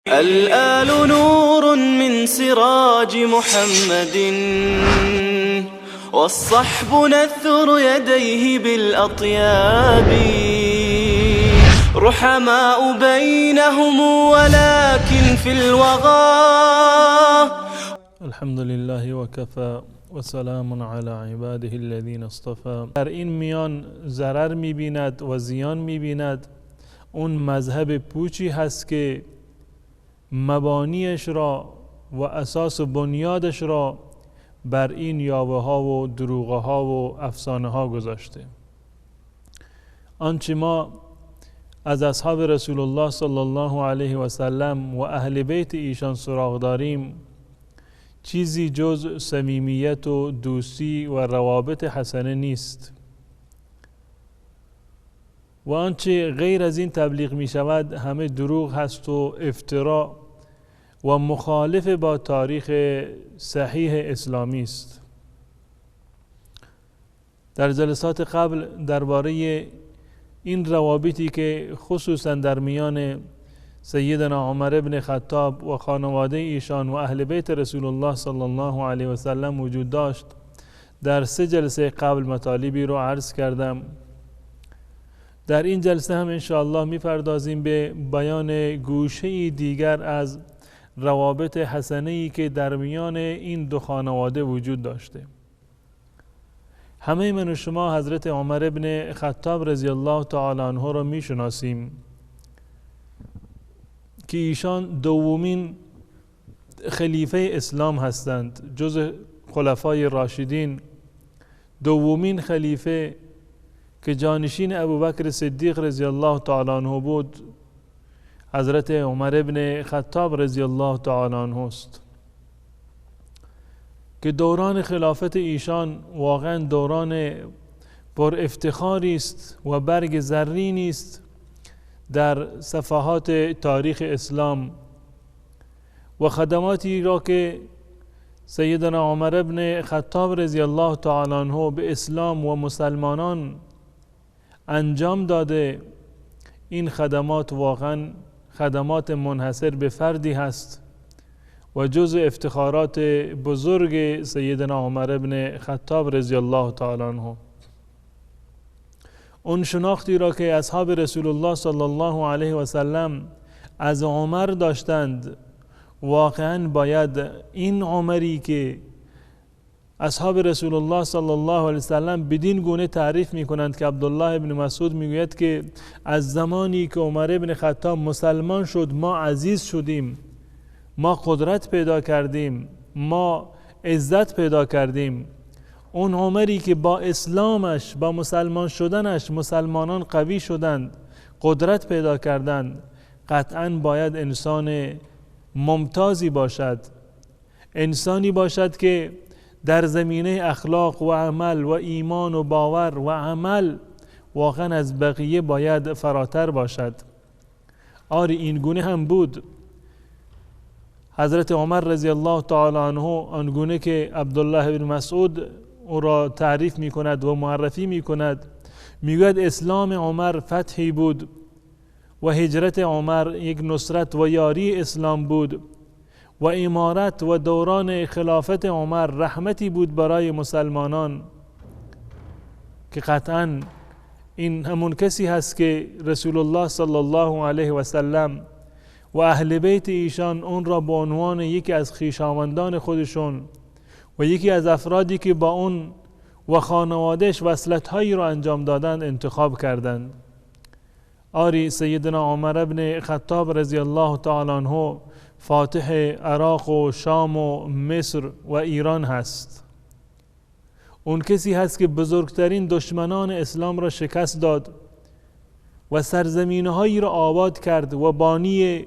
الآل نور من سراج محمد، والصحب نثر يديه بالأطياب، رحماء بينهم ولكن في الوغى. الحمد لله وكفى وسلام على عباده الذين اصطفى. در این میان ضرر می‌بیند و زیان می‌بیند. اون مذهب پوچی هست که مبانیش را و اساس و بنیادش را بر این یاوه ها و دروغه ها و افسانه ها گذاشته. آنچه ما از اصحاب رسول الله صلی الله علیه و سلم و اهل بیت ایشان سراغ داریم چیزی جز صمیمیت و دوستی و روابط حسنه نیست، و آنچه غیر از این تبلیغ می شود همه دروغ هست و افترا و مخالف با تاریخ صحیح اسلامی است. در جلسات قبل درباره این روابطی که خصوصا در میان سیدنا عمر ابن خطاب و خانواده ایشان و اهل بیت رسول الله صلی الله علیه و سلم وجود داشت در 3 جلسه قبل مطالبی رو عرض کردم. در این جلسه هم انشاءالله میپردازیم به بیان گوشه دیگر از روابط حسنه‌ای که در میان این دو خانواده وجود داشته. همه من و شما حضرت عمر ابن خطاب رضی الله تعالی عنه را میشناسیم که ایشان دومین خلیفه اسلام هستند، جز خلفای راشدین، دومین خلیفه که جانشین ابوبکر صدیق رضی الله تعالی عنه بود حضرت عمر ابن خطاب رضی الله تعالی عنه است که دوران خلافت ایشان واقعا دوران پر افتخاری است و برگ زرینی است در صفحات تاریخ اسلام، و خدماتی را که سیدنا عمر ابن خطاب رضی الله تعالی عنه به اسلام و مسلمانان انجام داده، این خدمات واقعا خدمات منحصر به فردی هست و جزء افتخارات بزرگ سیدنا عمر ابن خطاب رضی الله تعالی عنه. اون شناختی را که اصحاب رسول الله صلی الله علیه و سلم از عمر داشتند، واقعا باید این عمری که اصحاب رسول الله صلی الله علیه و سلم بدین گونه تعریف می کنند که عبدالله ابن مسعود میگوید که از زمانی که عمر ابن خطاب مسلمان شد ما عزیز شدیم، ما قدرت پیدا کردیم، ما عزت پیدا کردیم. اون عمری که با اسلامش، با مسلمان شدنش مسلمانان قوی شدند، قدرت پیدا کردند، قطعا باید انسان ممتازی باشد، انسانی باشد که در زمینه اخلاق و عمل و ایمان و باور و عمل واقعا از بقیه باید فراتر باشد. آری این گونه هم بود. حضرت عمر رضی الله تعالی عنه آنگونه که عبدالله بن مسعود او را تعریف می کند و معرفی می کند، میگوید اسلام عمر فتحی بود و هجرت عمر یک نصرت و یاری اسلام بود و امارت و دوران خلافت عمر رحمتی بود برای مسلمانان، که قطعا این همون کسی هست که رسول الله صلی الله علیه و سلم و اهل بیت ایشان اون را به عنوان یکی از خویشاوندان خودشون و یکی از افرادی که با اون و خانوادهش وصلت‌هایی را انجام دادند انتخاب کردند. آری سیدنا عمر ابن خطاب رضی الله تعالی عنه فاتح عراق و شام و مصر و ایران هست. اون کسی هست که بزرگترین دشمنان اسلام را شکست داد و سرزمین‌هایی را آباد کرد و بانی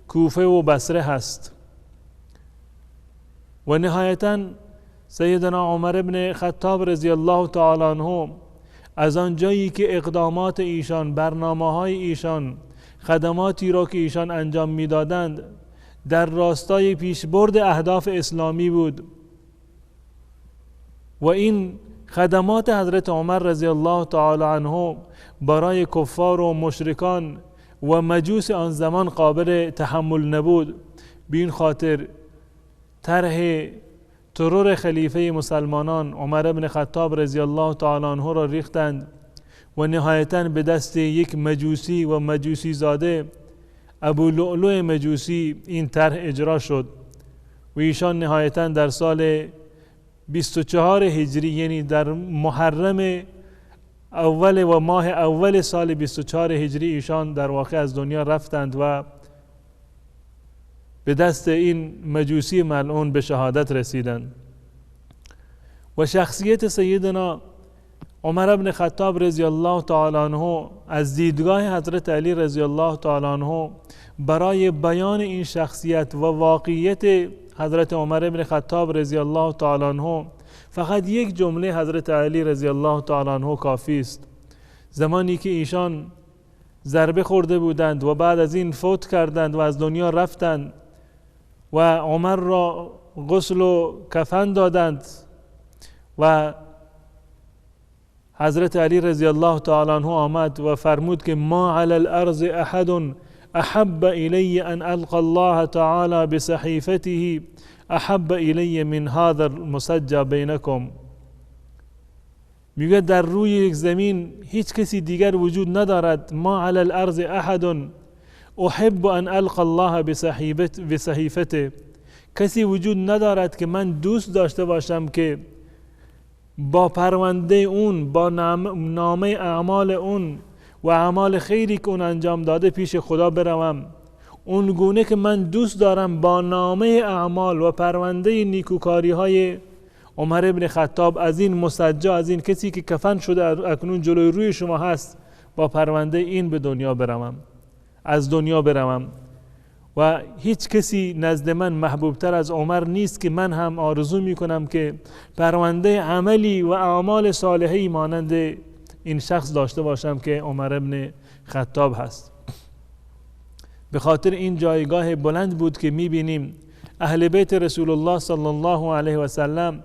کوفه و بصره هست. و نهایتاً سیدنا عمر ابن خطاب رضی الله تعالی عنه از آن جایی که اقدامات ایشان، برنامه‌های ایشان، خدماتی را که ایشان انجام می‌دادند در راستای پیشبرد اهداف اسلامی بود، و این خدمات حضرت عمر رضی الله تعالی عنه برای کفار و مشرکان و مجوس آن زمان قابل تحمل نبود. به این خاطر طرح ترور خلیفه مسلمانان عمر بن خطاب رضی الله تعالی عنه را ریختند و نهایتاً به دست یک مجوسی و مجوسی زاده ابو لؤلؤ مجوسی این طرح اجرا شد و ایشان نهایتاً در سال 24 هجری، یعنی در محرم اول و ماه اول سال 24 هجری ایشان در واقع از دنیا رفتند و به دست این مجوسی ملعون به شهادت رسیدند. و شخصیت سیدنا عمر بن خطاب رضی الله تعالی عنه از دیدگاه حضرت علی رضی الله تعالی عنه برای بیان این شخصیت و واقعیت حضرت عمر بن خطاب رضی الله تعالی عنه فقط یک جمله حضرت علی رضی الله تعالی عنه کافی است. زمانی که ایشان ضربه خورده بودند و بعد از این فوت کردند و از دنیا رفتند و عمر را غسل و کفن دادند و حضرت علی رضی الله تعالی عنه آمد و فرمود که ما علی الارض احد احب الی ان القى الله تعالی بصحیفته احب الی من هذا المسجى بینکم. میگه در روی یک زمین هیچ کسی دیگر وجود ندارد. ما علی الارض احد احب ان القى الله بصحیفته، کسی وجود ندارد که من دوست داشته باشم که با پرونده اون، با نامه اعمال اون و اعمال خیری که اون انجام داده پیش خدا بروم. اون گونه که من دوست دارم با نامه اعمال و پرونده نیکوکاری های عمر ابن خطاب از این مسجع، از این کسی که کفن شده اکنون جلوی روی شما هست، با پرونده این به دنیا بروم، از دنیا بروم. و هیچ کسی نزد من محبوبتر از عمر نیست که من هم آرزو می کنم که پرونده عملی و اعمال صالحی مانند این شخص داشته باشم که عمر ابن خطاب هست. به خاطر این جایگاه بلند بود که می بینیم اهل بیت رسول الله صلی الله علیه و سلم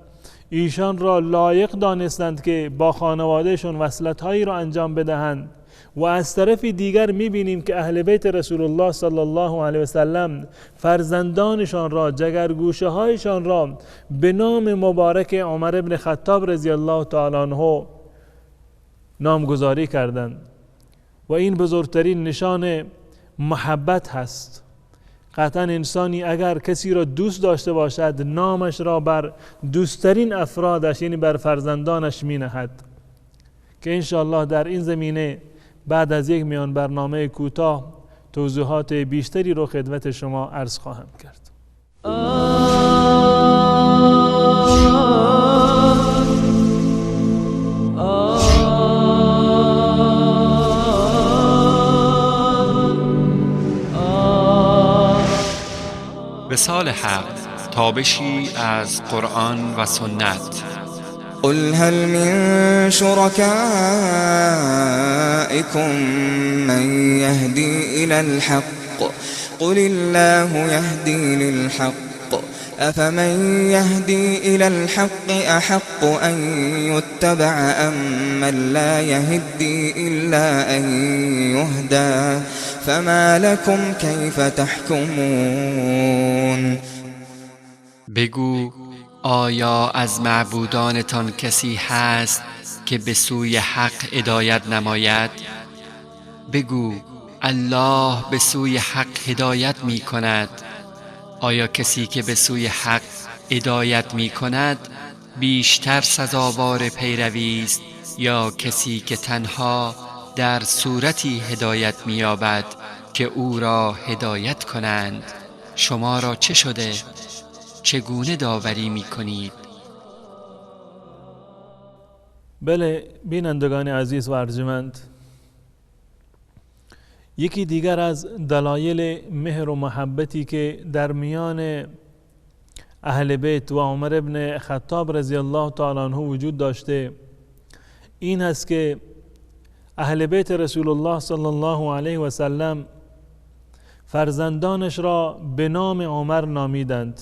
ایشان را لایق دانستند که با خانوادهشون وصلت‌هایی را انجام بدهند و از طرف دیگر می‌بینیم که اهل بیت رسول الله صلی الله علیه و سلم فرزندانشان را، جگرگوشه‌هایشان را به نام مبارک عمر ابن خطاب رضی الله تعالی عنه نامگذاری کردند و این بزرگترین نشان محبت هست. قطعا انسانی اگر کسی را دوست داشته باشد نامش را بر دوستترین افرادش، یعنی بر فرزندانش می نهد که انشاءالله در این زمینه بعد از یک میان برنامه کوتاه توضیحات بیشتری رو خدمت شما عرض خواهم کرد. وصال حق، تابشی از قرآن و سنت. قل هل من شركائكم من يهدي إلى الحق قل الله يهدي للحق أفمن يهدي إلى الحق أحق أن يتبع أم من لا يهدي إلا أن يهدى فما لكم كيف تحكمون. بگو آیا از معبودانتان کسی هست که به سوی حق هدایت نماید؟ بگو الله به سوی حق هدایت می کند. آیا کسی که به سوی حق هدایت می کند بیشتر سزاوار پیروی است یا کسی که تنها در صورتی هدایت می یابد که او را هدایت کنند؟ شما را چه شده؟ چگونه داوری می کنید؟ بله بینندگان عزیز و ارجمند، یکی دیگر از دلایل مهر و محبتی که در میان اهل بیت و عمر ابن خطاب رضی الله تعالی عنه وجود داشته این است که اهل بیت رسول الله صلی الله علیه و سلم فرزندانش را به نام عمر نامیدند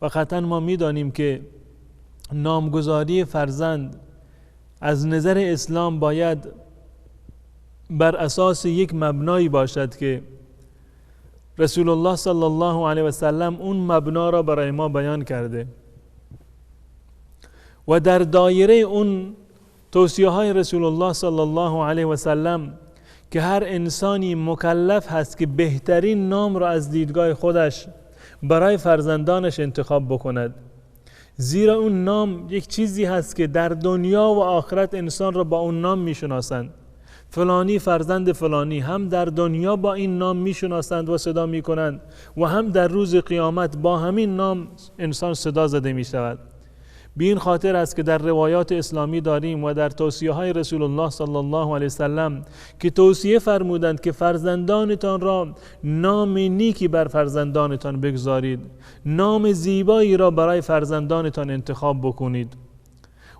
و قطعا ما می‌دانیم که نامگذاری فرزند از نظر اسلام باید بر اساس یک مبنایی باشد که رسول الله صلی الله علیه و سلم اون مبنا را برای ما بیان کرده و در دایره اون توصیه های رسول الله صلی الله علیه و سلم که هر انسانی مکلف هست که بهترین نام را از دیدگاه خودش برای فرزندانش انتخاب بکند، زیرا اون نام یک چیزی هست که در دنیا و آخرت انسان را با اون نام میشناسند. فلانی فرزند فلانی، هم در دنیا با این نام میشناسند و صدا میکنند و هم در روز قیامت با همین نام انسان صدا زده میشود. به این خاطر است که در روایات اسلامی داریم و در توصیه های رسول الله صلی الله علیه وسلم که توصیه فرمودند که فرزندانتان را نام نیکی بر فرزندانتان بگذارید، نام زیبایی را برای فرزندانتان انتخاب بکنید.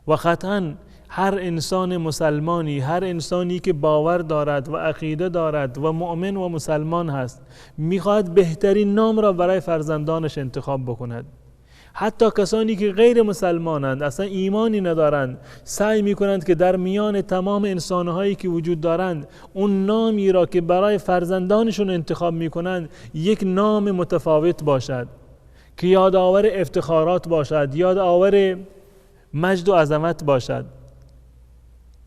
و قطعاً هر انسان مسلمانی، هر انسانی که باور دارد و عقیده دارد و مؤمن و مسلمان هست، میخواهد بهترین نام را برای فرزندانش انتخاب بکند. حتی کسانی که غیر مسلمانند، اصلا ایمانی ندارند، سعی میکنند که در میان تمام انسانهایی که وجود دارند اون نامی را که برای فرزندانشون انتخاب میکنند یک نام متفاوت باشد که یادآور افتخارات باشد، یادآور مجد و عظمت باشد.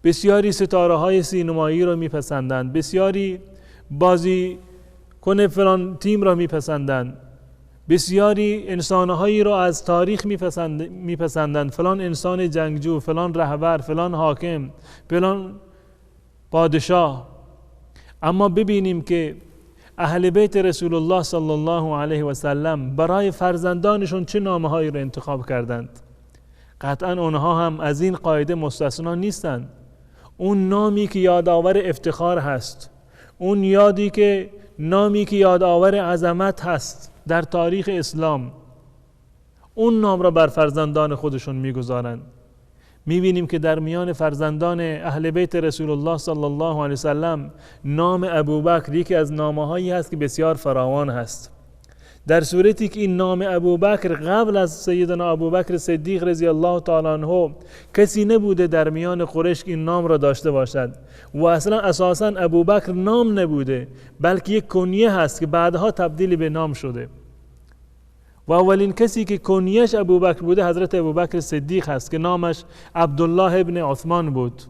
بسیاری ستاره های سینمایی را میپسندند، بسیاری بازی کنه فلان تیم را میپسندند، بسیاری انسانهایی را از تاریخ میپسندند، فلان انسان جنگجو، فلان رهبر، فلان حاکم، فلان پادشاه. اما ببینیم که اهل بیت رسول الله صلی الله علیه و سلم برای فرزندانشون چه نامهایی را انتخاب کردند. قطعا اونها هم از این قاعده مستثنا نیستند. اون نامی که یادآور افتخار هست، اون نامی که یادآور عظمت هست در تاریخ اسلام، اون نام را بر فرزندان خودشون میگذارند. میبینیم که در میان فرزندان اهل بیت رسول الله صلی الله علیه وسلم نام ابوبکر یکی از نامهایی هست که بسیار فراوان هست، در صورتی که این نام ابوبکر قبل از سیدنا ابوبکر صدیق رضی الله تعالی عنه کسی نبوده در میان قریش این نام را داشته باشد و اصلا اساسا ابوبکر نام نبوده، بلکه یک کنیه هست که بعدها تبدیل به نام شده و اولین کسی که کنیهش ابوبکر بوده حضرت ابوبکر صدیق هست که نامش عبدالله ابن عثمان بود.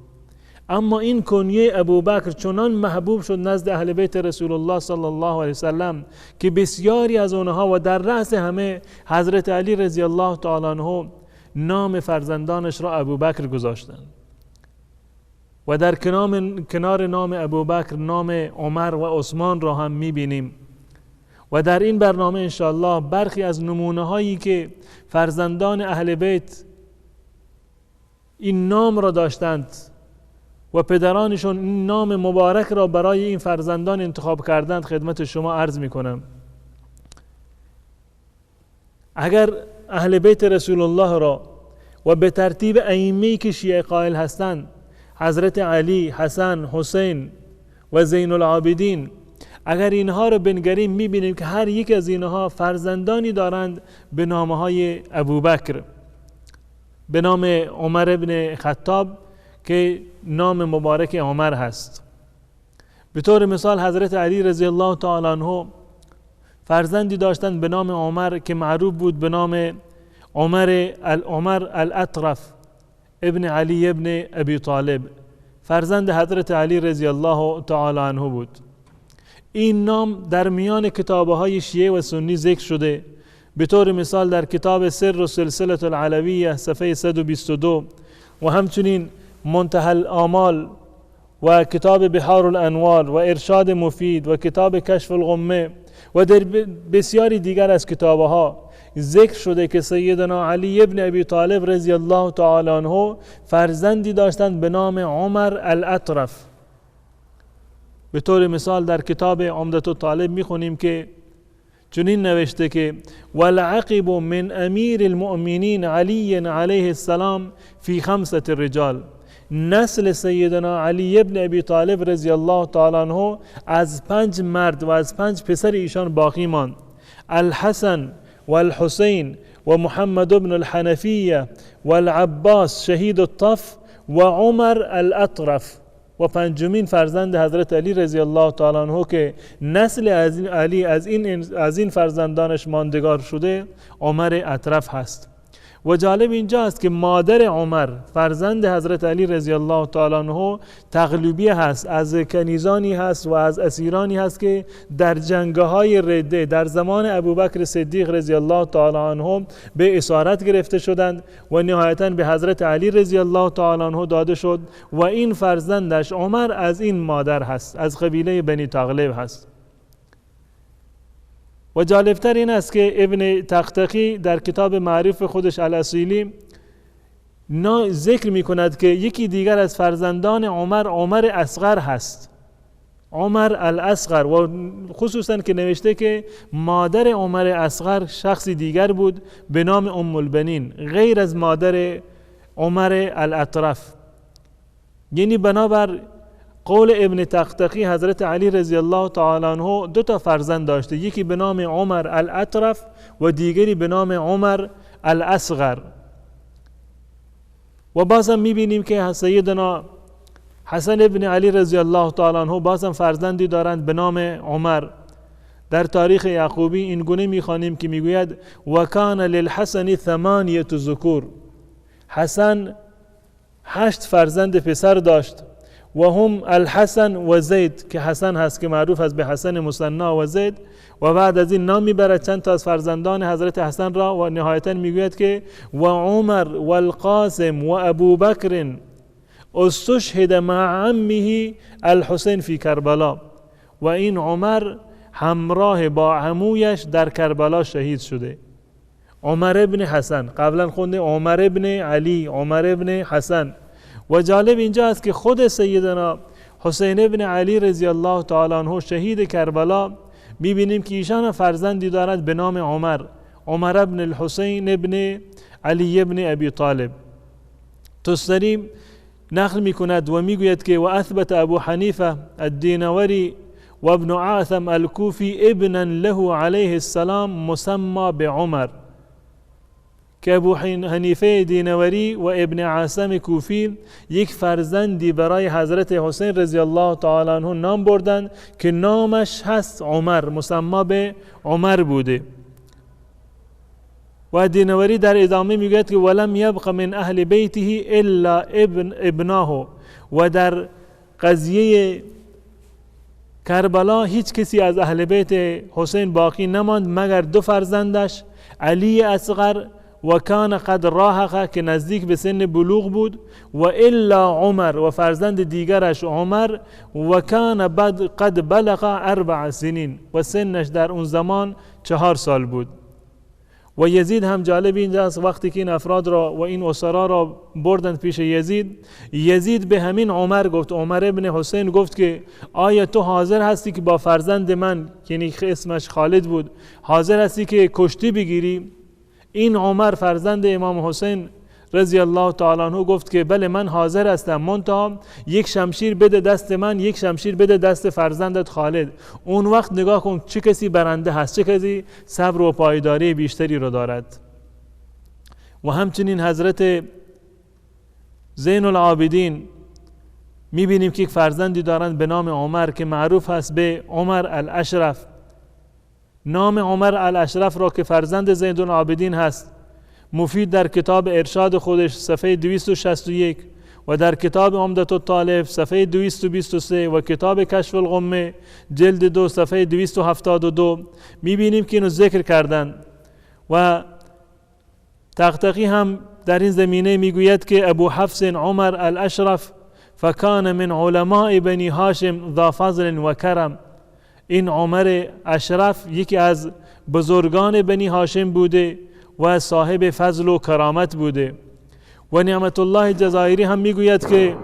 اما این کنیه ابوبکر چنان محبوب شد نزد اهل بیت رسول الله صلی الله علیه وسلم که بسیاری از اونها و در رأس همه حضرت علی رضی الله تعالی عنه نام فرزندانش را ابوبکر گذاشتند و در کنار نام ابوبکر نام عمر و عثمان را هم میبینیم. و در این برنامه انشاءالله برخی از نمونه هایی که فرزندان اهل بیت این نام را داشتند و پدرانشون این نام مبارک را برای این فرزندان انتخاب کردند خدمت شما عرض میکنم. اگر اهل بیت رسول الله را و به ترتیب ائمه‌ای که شیعه قائل هستند، حضرت علی، حسن، حسین و زین العابدین، اگر اینها رو بنگریم میبینیم که هر یک از اینها فرزندانی دارند به نامهای ابوبکر، به نام عمر ابن خطاب که نام مبارک عمر هست. به طور مثال حضرت علی رضی الله تعالی عنه فرزندی داشتند به نام عمر که معروف بود به نام عمر الاطرف ابن علی ابن ابی طالب، فرزند حضرت علی رضی الله تعالی عنه بود. این نام در میان کتابه های شیعه و سنی ذکر شده. به طور مثال در کتاب سر و سلسله العلویه صفحه 122 و همچنین منتهى الآمال و کتاب بحار الانوار و ارشاد مفید و کتاب کشف الغمه و در بسیاری دیگر از کتابه ها ذکر شده که سیدنا علی ابن ابی طالب رضی الله تعالی عنه فرزندی داشتند به نام عمر الاطرف. به طور مثال در کتاب عمدة الطالب میخونیم که چنین نوشته که والعقب من امیر المؤمنین علی علیه السلام فی 5 رجال، نسل سیدنا علی ابن ابی طالب رضی الله تعالی عنه از 5 مرد و از 5 پسر ایشان باقی ماند: الحسن والحسین و محمد ابن الحنفیه والعباس شهید الطف و عمر الاطرف. و پنجمین فرزند حضرت علی رضی الله تعالی عنه که نسل علی از این فرزندانش ماندگار شده عمر اطرف هست. و جالب اینجا است که مادر عمر فرزند حضرت علی رضی الله تعالی عنه تغلبیه هست، از کنیزانی هست و از اسیرانی هست که در جنگ‌های رده در زمان ابوبکر صدیق رضی الله تعالی عنه به اسارت گرفته شدند و نهایتاً به حضرت علی رضی الله تعالی عنه داده شد و این فرزندش عمر از این مادر هست، از قبیله بنی تغلب هست. و جالبتر این است که ابن طقطقی در کتاب معرف خودش الاصیلی ذکر می کند که یکی دیگر از فرزندان عمر اصغر هست، عمر الاصغر، و خصوصا که نوشته که مادر عمر اصغر شخصی دیگر بود به نام ام البنین غیر از مادر عمر الاطرف. یعنی بنابر قول ابن طقطقی حضرت علی رضی الله تعالی عنه 2 فرزند داشته، یکی به نام عمر الاطرف و دیگری به نام عمر الاصغر. و بازم میبینیم که سیدنا حسن ابن علی رضی الله تعالی عنه بازم فرزندی دارند به نام عمر. در تاریخ یعقوبی این گونه میخوانیم که میگوید و کان للحسن 8 ذکور، حسن 8 فرزند پسر داشت و هم الحسن و زید، که حسن هست که معروف است به حسن مثنا و زید، و بعد از این نام میبرد چند تا از فرزندان حضرت حسن را و نهایتا میگوید که و عمر و القاسم و ابو بکر استشهد مع عمه الحسین فی کربلا، و این عمر همراه با عمویش در کربلا شهید شده. عمر ابن حسن، قبلا خونده عمر ابن علی، عمر ابن حسن. و جالب اینجا است که خود سیدنا حسین ابن علی رضی الله تعالی عنه شهید کربلا میبینیم که ایشان فرزندی دارد به نام عمر ابن الحسین ابن علی ابن ابی طالب. تستری نقل میکند و میگوید که و اثبت ابو حنیفه الدینوری و ابن عاثم الکوفی ابنا له علیه السلام مسمى بعمر، که ابو حنیفه دینوری و ابن عاصم کوفی یک فرزندی برای حضرت حسین رضی الله تعالی عنه نام بردند که نامش هست عمر، مسما به عمر بوده. و دینوری در ادامه میگوید که ولم یبق من اهل بیته الا ابناه، و در قضیه کربلا هیچ کسی از اهل بیت حسین باقی نماند مگر 2 فرزندش، علی اصغر و کان قد راهق که نزدیک به سن بلوغ بود، و الا عمر و فرزند دیگرش عمر و کان قد بلغ 4 سنین و سنش در اون زمان 4 سال بود. و یزید هم جالب اینجاست، وقتی که این افراد را و این اسرا را بردند پیش یزید به همین عمر گفت، عمر ابن حسین گفت که آیا تو حاضر هستی که با فرزند من، یعنی اسمش خالد بود، حاضر هستی که کشتی بگیری؟ این عمر فرزند امام حسین رضی الله تعالی عنه گفت که بله من حاضر هستم، منتها یک شمشیر بده دست من، یک شمشیر بده دست فرزندت خالد. اون وقت نگاه کن چه کسی برنده هست، چه کسی صبر و پایداری بیشتری رو دارد. و همچنین حضرت زین العابدین میبینیم که یک فرزندی دارند به نام عمر که معروف هست به عمر الاشرف. نام عمر الاشرف را که فرزند زین العابدین هست مفید در کتاب ارشاد خودش صفحه 261 و در کتاب عمدة الطالب صفحه 223 و کتاب کشف الغمه جلد 2 صفحه 272 میبینیم که اینو ذکر کردن. و طقطقی هم در این زمینه میگوید که ابو حفص عمر الاشرف فکان من علماء بنی هاشم ذا فضل و کرم. این عمر اشرف یکی از بزرگان بنی هاشم بوده و صاحب فضل و کرامت بوده. و نعمت الله جزایری هم میگوید که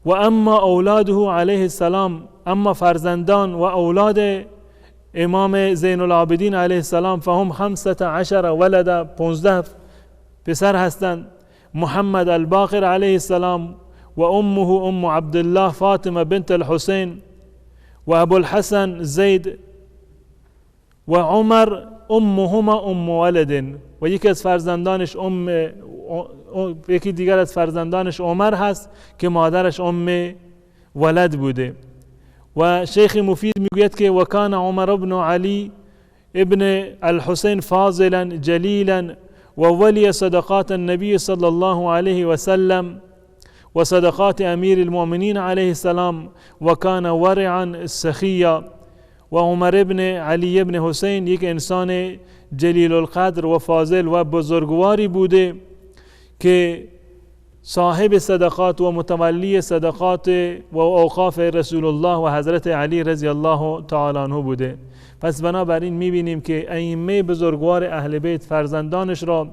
و اما اولاده علیه السلام، اما فرزندان و اولاد امام زین العابدین علیه السلام فهم 15 ولد، 15 پسر هستند. محمد الباقر علیه السلام و امه ام عبدالله فاطمه بنت الحسین و ابو الحسن زید و عمر امهما ام ولد و یکی از فرزندانش یکی دیگر از فرزندانش عمر هست که مادرش ام ولد بوده. و شیخ مفید میگوید که وکان عمر ابن علی ابن الحسین فاضلا جلیلا و ولی صدقات النبی صلی الله علیه و سلم و صدقات امیر المؤمنین علیه السلام و کان ورعا سخیا. و عمر ابن علی ابن حسین یک انسان جلیل القدر و فاضل و بزرگواری بوده که صاحب صدقات و متولی صدقات و اوقاف رسول الله و حضرت علی رضی الله تعالی عنه بوده. پس بنابراین میبینیم که ائمه بزرگوار اهل بیت فرزندانش را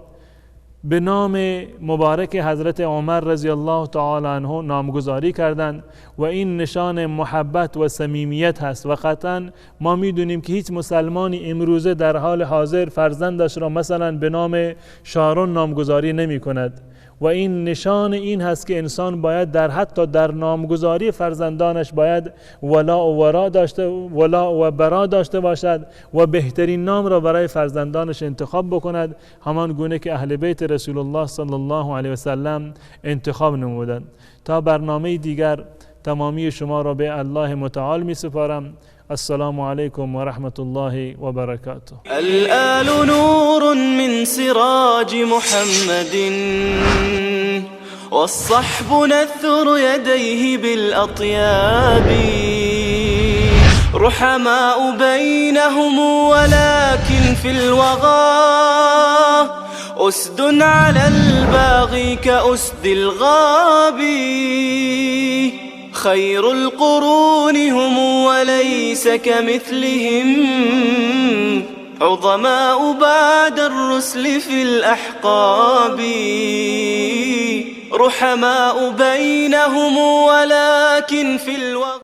به نام مبارک حضرت عمر رضی الله تعالی عنه نامگذاری کردند و این نشان محبت و صمیمیت هست. و قطعا ما میدونیم که هیچ مسلمانی امروزه در حال حاضر فرزندش را مثلا به نام شارون نامگذاری نمی کند و این نشان این هست که انسان باید در حتی در نامگذاری فرزندانش باید ولا و برا داشته باشد و بهترین نام را برای فرزندانش انتخاب بکند، همان گونه که اهل بیت رسول الله صلی الله علیه و سلم انتخاب نمودند. تا برنامه دیگر تمامی شما را به الله متعال می سپارم. السلام عليكم ورحمة الله وبركاته. الآل نور من سراج محمد والصحب نثر يديه بالأطياب رحماء بينهم ولكن في الوغى أسد على الباغي كأسد الغاب خير القرون هم وليس كمثلهم عظماء بعد الرسل في الأحقاب رحماء بينهم ولكن في الوغى